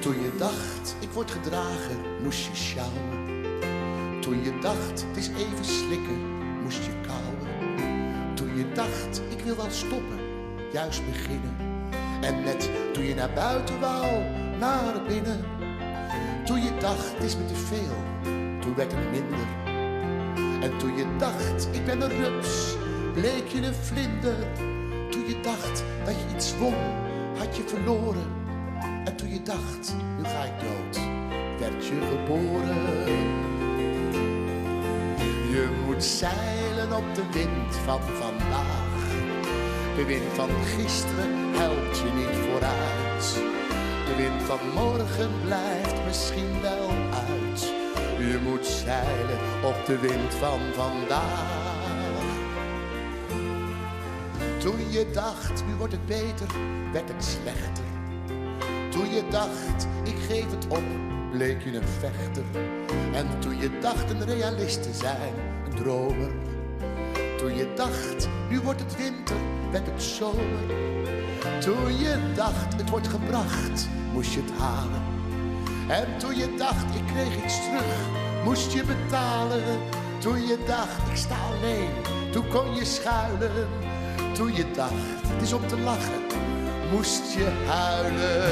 Toen je dacht, ik word gedragen, moest je sjouwen. Toen je dacht, het is even slikken, moest je kauwen. Toen je dacht, ik wil wel stoppen, juist beginnen. En net toen je naar buiten wou, naar binnen. Toen je dacht, het is me te veel, toen werd het minder. En toen je dacht, ik ben een rups, bleek je een vlinder. Toen je dacht dat je iets won, had je verloren. En toen je dacht, nu ga ik dood, werd je geboren. Je moet zeilen op de wind van vandaag. De wind van gisteren helpt je niet vooruit. De wind van morgen blijft misschien wel uit. Je moet zeilen op de wind van vandaag. Toen je dacht, nu wordt het beter, werd het slechter. Toen je dacht, ik geef het op, bleek je een vechter. En toen je dacht een realist te zijn, een dromer. Toen je dacht, nu wordt het winter, werd het zomer. Toen je dacht, het wordt gebracht, moest je het halen. En toen je dacht, ik kreeg iets terug, moest je betalen. Toen je dacht, ik sta alleen, toen kon je schuilen. Toen je dacht, het is om te lachen, moest je huilen.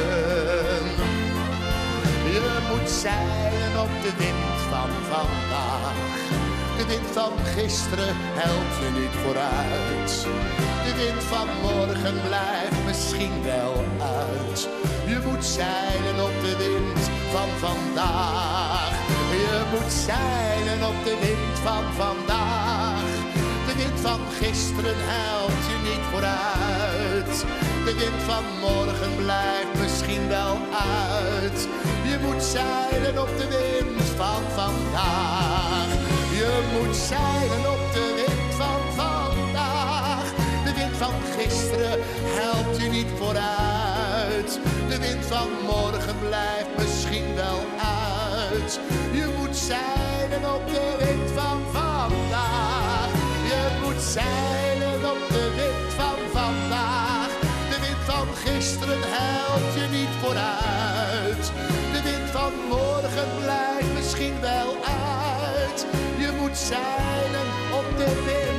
Je moet zeilen op de wind van vandaag. De wind van gisteren helpt je niet vooruit. De wind van morgen blijft misschien wel uit. Je moet zeilen op de wind van vandaag. Je moet zeilen op de wind van vandaag. De wind van gisteren helpt je niet vooruit. De wind van morgen blijft misschien wel uit. Je moet zeilen op de wind van vandaag. Je moet zeilen op de wind van vandaag. De wind van gisteren helpt je niet vooruit. De wind van morgen blijft misschien wel uit. Je moet zeilen op de wind van vandaag. Je moet zeilen op de wind van vandaag. De wind van gisteren helpt je niet vooruit. De wind van morgen blijft misschien wel uit. Je moet zeilen op de wind